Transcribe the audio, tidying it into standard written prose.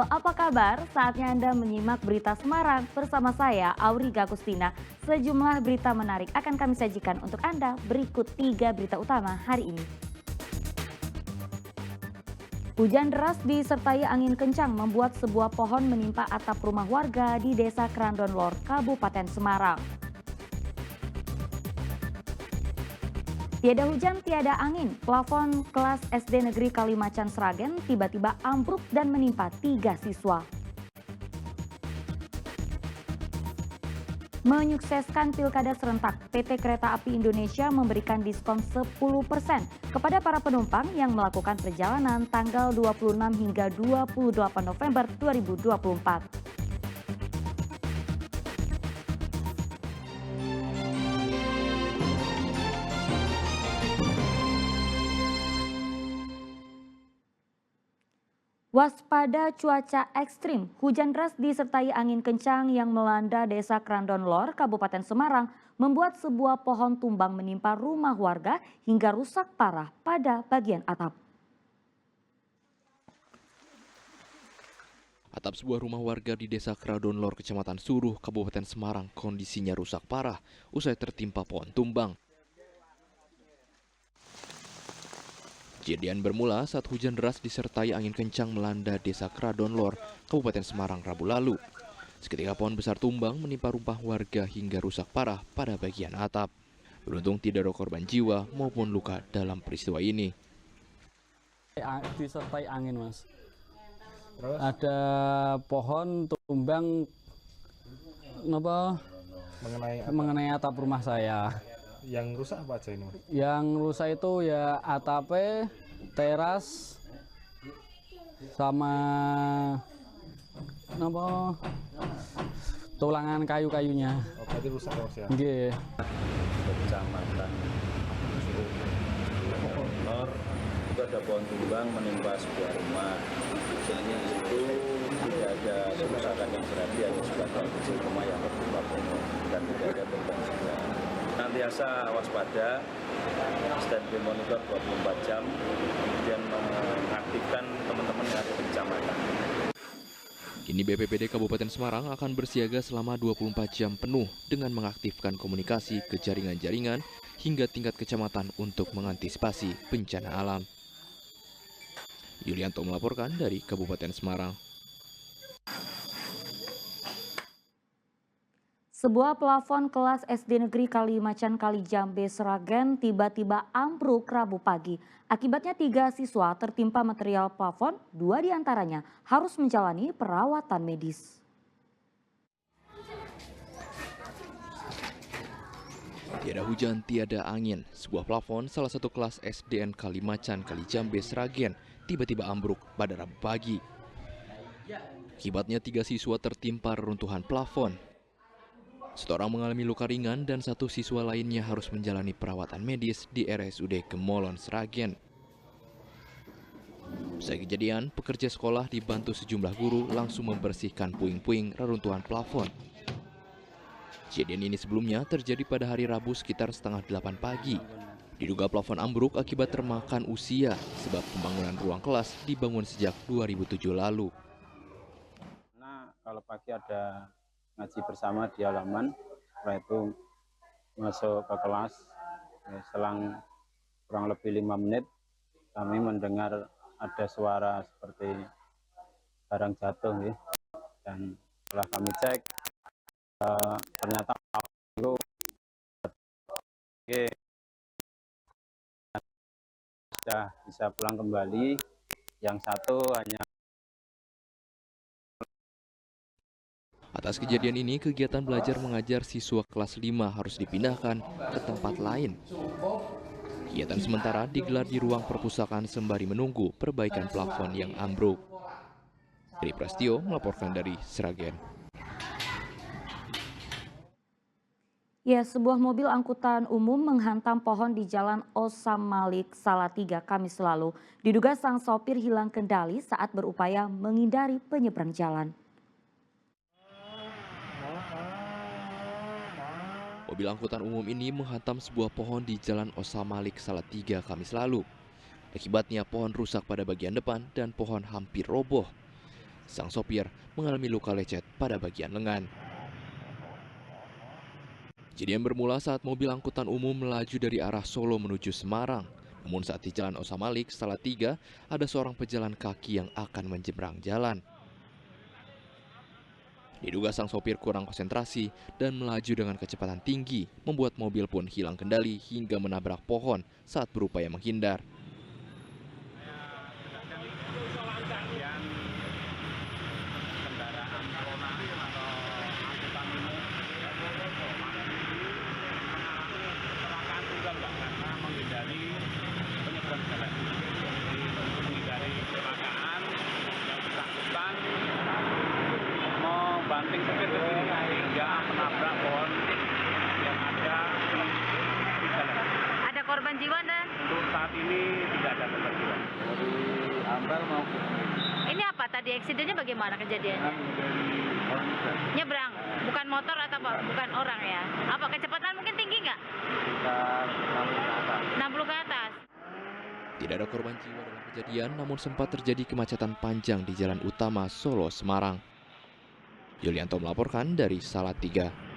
Halo, apa kabar? Saatnya Anda menyimak berita Semarang bersama saya, Auriga Gustina. Sejumlah berita menarik akan kami sajikan untuk Anda. Berikut 3 berita utama hari ini. Hujan deras disertai angin kencang membuat sebuah pohon menimpa atap rumah warga di Desa Krandon Lor, Kabupaten Semarang. Tiada hujan, tiada angin. Plafon kelas SD Negeri Kalimacan Sragen tiba-tiba ambruk dan menimpa 3 siswa. Menyukseskan pilkada serentak, PT Kereta Api Indonesia memberikan diskon 10% kepada para penumpang yang melakukan perjalanan tanggal 26 hingga 28 November 2024. Waspada cuaca ekstrim, hujan deras disertai angin kencang yang melanda Desa Krandon Lor, Kabupaten Semarang, membuat sebuah pohon tumbang menimpa rumah warga hingga rusak parah pada bagian atap. Atap sebuah rumah warga di Desa Krandon Lor, Kecamatan Suruh, Kabupaten Semarang, kondisinya rusak parah usai tertimpa pohon tumbang. Kejadian bermula saat hujan deras disertai angin kencang melanda Desa Krandon Lor, Kabupaten Semarang Rabu lalu. Seketika pohon besar tumbang menimpa rumah warga hingga rusak parah pada bagian atap. Beruntung tidak ada korban jiwa maupun luka dalam peristiwa ini. Disertai angin, Mas. Terus? Ada pohon tumbang mengenai atap rumah saya. Yang rusak apa aja ini, Mas? Yang rusak itu ya atapnya, teras, sama tulangan kayu-kayunya. Oh, berarti rusak terus ya? Nggih. Kecamatan Lor itu ada pohon tumbang menimpa sebuah rumah. Hasilnya itu tidak ada kerusakan yang berarti, hanya sebagian kecil rumah yang tertimpa pohon dan tidak ada korban jiwa. Senantiasa waspada, standby monitor 24 jam, kemudian mengaktifkan teman-teman yang ada di kecamatan. Kini BPBD Kabupaten Semarang akan bersiaga selama 24 jam penuh dengan mengaktifkan komunikasi ke jaringan-jaringan hingga tingkat kecamatan untuk mengantisipasi bencana alam. Yulianto melaporkan dari Kabupaten Semarang. Sebuah plafon kelas SD Negeri Kalimacan Kalijambe Sragen tiba-tiba ambruk Rabu pagi. Akibatnya 3 siswa tertimpa material plafon, 2 diantaranya harus menjalani perawatan medis. Tiada hujan, tiada angin. Sebuah plafon salah satu kelas SDN Kalimacan Kalijambe Sragen tiba-tiba ambruk pada Rabu pagi. Akibatnya 3 siswa tertimpa reruntuhan plafon. 1 orang mengalami luka ringan dan 1 siswa lainnya harus menjalani perawatan medis di RSUD Gemolon Sragen. Usai kejadian, pekerja sekolah dibantu sejumlah guru langsung membersihkan puing-puing reruntuhan plafon. Kejadian ini sebelumnya terjadi pada hari Rabu sekitar setengah 8 pagi. Diduga plafon ambruk akibat termakan usia sebab pembangunan ruang kelas dibangun sejak 2007 lalu. Nah, kalau pagi ada ngaji bersama di halaman, setelah itu masuk ke kelas. Selang kurang lebih 5 menit kami mendengar ada suara seperti barang jatuh ya. Dan setelah kami cek ternyata itu sudah bisa pulang kembali, yang satu hanya. Atas kejadian ini, kegiatan belajar mengajar siswa kelas 5 harus dipindahkan ke tempat lain. Kegiatan sementara digelar di ruang perpustakaan sembari menunggu perbaikan plafon yang ambruk. Tri Prastio melaporkan dari Sragen. Ya, sebuah mobil angkutan umum menghantam pohon di Jalan Osam Malik Salatiga Kamis lalu. Diduga sang sopir hilang kendali saat berupaya menghindari penyeberang jalan. Mobil angkutan umum ini menghantam sebuah pohon di Jalan Osam Malik Salatiga Kamis lalu. Akibatnya pohon rusak pada bagian depan dan pohon hampir roboh. Sang sopir mengalami luka lecet pada bagian lengan. Kejadian bermula saat mobil angkutan umum melaju dari arah Solo menuju Semarang. Namun saat di Jalan Osamalik, Salatiga, ada seorang pejalan kaki yang akan menyeberang jalan. Diduga sang sopir kurang konsentrasi dan melaju dengan kecepatan tinggi, membuat mobil pun hilang kendali hingga menabrak pohon saat berupaya menghindar. Banting setir ke sini hingga menabrak pohon yang ada di jalan. Ada korban jiwa dan? Untuk saat ini tidak ada korban jiwa. Dari Ampel mau ke Ini apa tadi eksidennya bagaimana kejadiannya? Nyebrang, bukan motor atau apa? Bukan orang ya? Apa kecepatan mungkin tinggi nggak? sekitar 60 ke atas. 60 ke atas. Tidak ada korban jiwa dalam kejadian, namun sempat terjadi kemacetan panjang di jalan utama Solo-Semarang. Yulianto melaporkan dari Salatiga.